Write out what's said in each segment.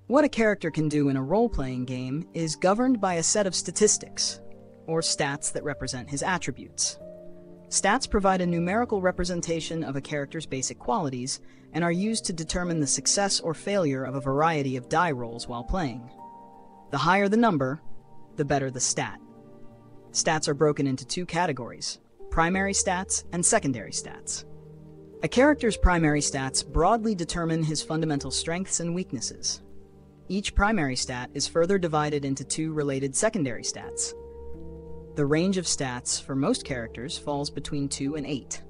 What a character can do in a role-playing game is governed by a set of statistics, or stats that represent his attributes. Stats provide a numerical representation of a character's basic qualities and are used to determine the success or failure of a variety of die rolls while playing. The higher the number, the better the stat. Stats are broken into two categories: primary stats and secondary stats. A character's primary stats broadly determine his fundamental strengths and weaknesses. Each primary stat is further divided into two related secondary stats. The range of stats for most characters falls between 2 and 8.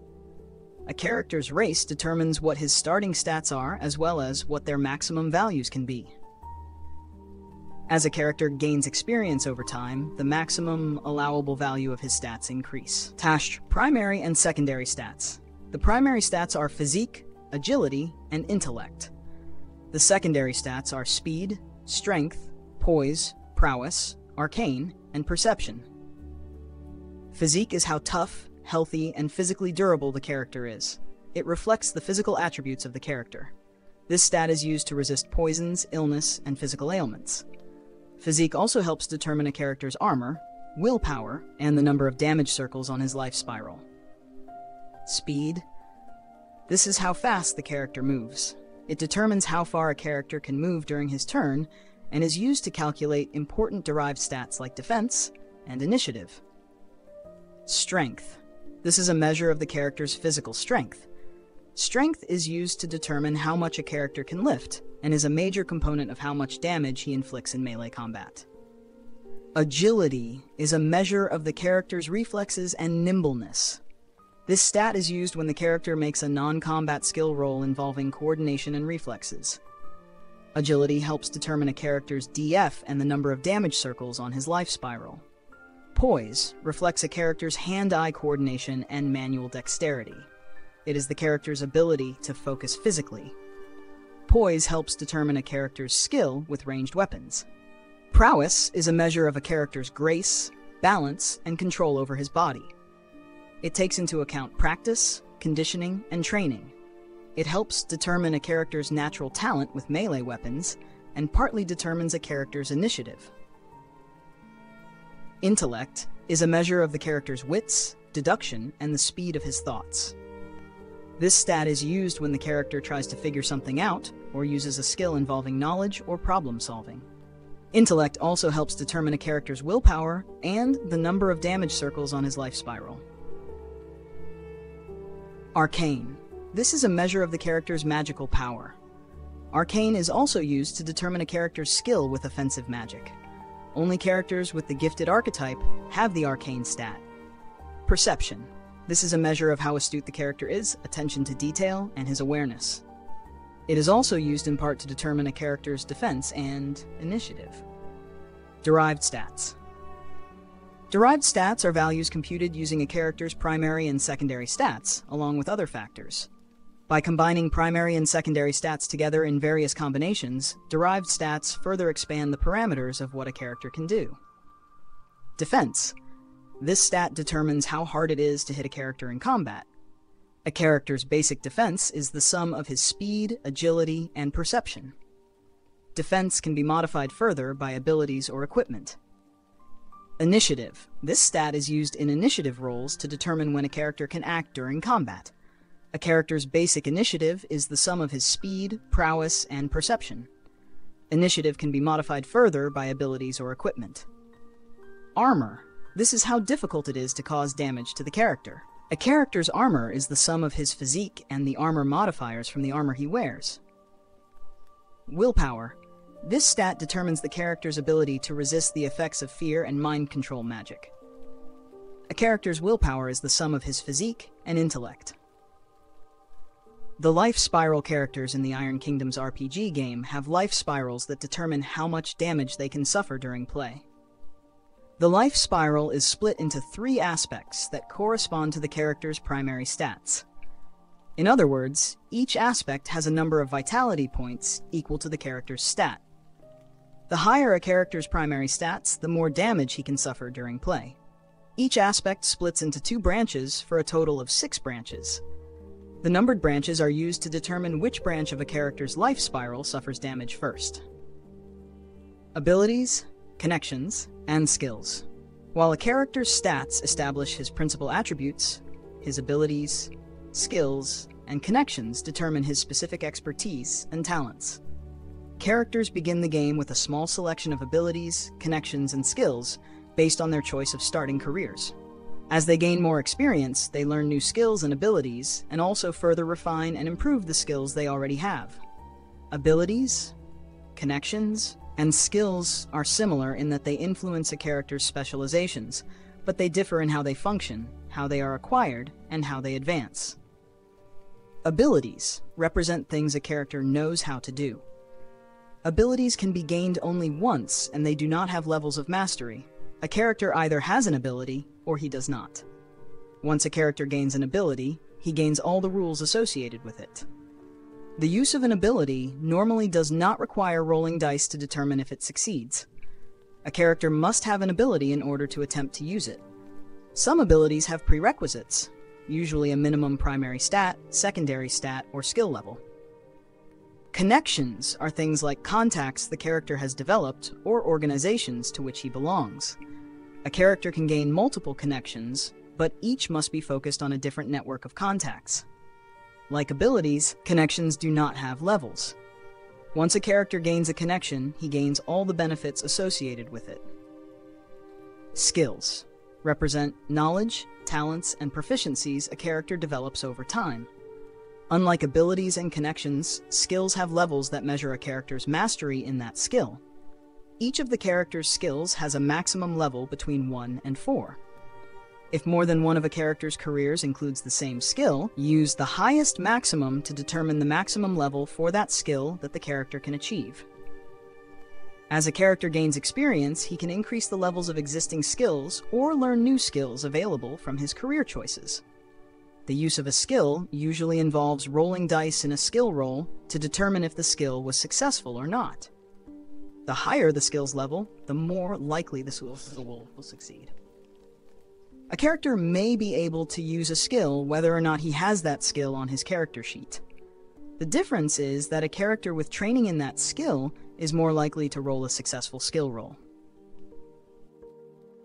A character's race determines what his starting stats are as well as what their maximum values can be. As a character gains experience over time, the maximum allowable value of his stats increase. Tasht, primary and secondary stats. The primary stats are physique, agility, and intellect. The secondary stats are speed, strength, poise, prowess, arcane, and perception. Physique is how tough, healthy, and physically durable the character is. It reflects the physical attributes of the character. This stat is used to resist poisons, illness, and physical ailments. Physique also helps determine a character's armor, willpower, and the number of damage circles on his life spiral. Speed. This is how fast the character moves. It determines how far a character can move during his turn and is used to calculate important derived stats like defense and initiative. Strength. This is a measure of the character's physical strength. Strength is used to determine how much a character can lift and is a major component of how much damage he inflicts in melee combat. Agility is a measure of the character's reflexes and nimbleness. This stat is used when the character makes a non-combat skill roll involving coordination and reflexes. Agility helps determine a character's DF and the number of damage circles on his life spiral. Poise reflects a character's hand-eye coordination and manual dexterity. It is the character's ability to focus physically. Poise helps determine a character's skill with ranged weapons. Prowess is a measure of a character's grace, balance, and control over his body. It takes into account practice, conditioning, and training. It helps determine a character's natural talent with melee weapons and partly determines a character's initiative. Intellect is a measure of the character's wits, deduction, and the speed of his thoughts. This stat is used when the character tries to figure something out or uses a skill involving knowledge or problem solving. Intellect also helps determine a character's willpower and the number of damage circles on his life spiral. Arcane. This is a measure of the character's magical power. Arcane is also used to determine a character's skill with offensive magic. Only characters with the gifted archetype have the arcane stat. Perception. This is a measure of how astute the character is, attention to detail, and his awareness. It is also used in part to determine a character's defense and initiative. Derived stats. Derived stats are values computed using a character's primary and secondary stats, along with other factors. By combining primary and secondary stats together in various combinations, derived stats further expand the parameters of what a character can do. Defense. This stat determines how hard it is to hit a character in combat. A character's basic defense is the sum of his speed, agility, and perception. Defense can be modified further by abilities or equipment. Initiative. This stat is used in initiative rolls to determine when a character can act during combat. A character's basic initiative is the sum of his speed, prowess, and perception. Initiative can be modified further by abilities or equipment. Armor. This is how difficult it is to cause damage to the character. A character's armor is the sum of his physique and the armor modifiers from the armor he wears. Willpower. This stat determines the character's ability to resist the effects of fear and mind control magic. A character's willpower is the sum of his physique and intellect. The life spiral characters in the Iron Kingdoms RPG game have life spirals that determine how much damage they can suffer during play. The life spiral is split into 3 aspects that correspond to the character's primary stats. In other words, each aspect has a number of vitality points equal to the character's stat. The higher a character's primary stats, the more damage he can suffer during play. Each aspect splits into 2 branches for a total of 6 branches. The numbered branches are used to determine which branch of a character's life spiral suffers damage first. Abilities, connections, and skills. While a character's stats establish his principal attributes, his abilities, skills, and connections determine his specific expertise and talents. Characters begin the game with a small selection of abilities, connections, and skills based on their choice of starting careers. As they gain more experience, they learn new skills and abilities, and also further refine and improve the skills they already have. Abilities, connections, and skills are similar in that they influence a character's specializations, but they differ in how they function, how they are acquired, and how they advance. Abilities represent things a character knows how to do. Abilities can be gained only once, and they do not have levels of mastery. A character either has an ability, or he does not. Once a character gains an ability, he gains all the rules associated with it. The use of an ability normally does not require rolling dice to determine if it succeeds. A character must have an ability in order to attempt to use it. Some abilities have prerequisites, usually a minimum primary stat, secondary stat, or skill level. Connections are things like contacts the character has developed or organizations to which he belongs. A character can gain multiple connections, but each must be focused on a different network of contacts. Like abilities, connections do not have levels. Once a character gains a connection, he gains all the benefits associated with it. Skills represent knowledge, talents, and proficiencies a character develops over time. Unlike abilities and connections, skills have levels that measure a character's mastery in that skill. Each of the character's skills has a maximum level between 1 and 4. If more than one of a character's careers includes the same skill, use the highest maximum to determine the maximum level for that skill that the character can achieve. As a character gains experience, he can increase the levels of existing skills or learn new skills available from his career choices. The use of a skill usually involves rolling dice in a skill roll to determine if the skill was successful or not. The higher the skills level, the more likely the skill will succeed. A character may be able to use a skill whether or not he has that skill on his character sheet. The difference is that a character with training in that skill is more likely to roll a successful skill roll.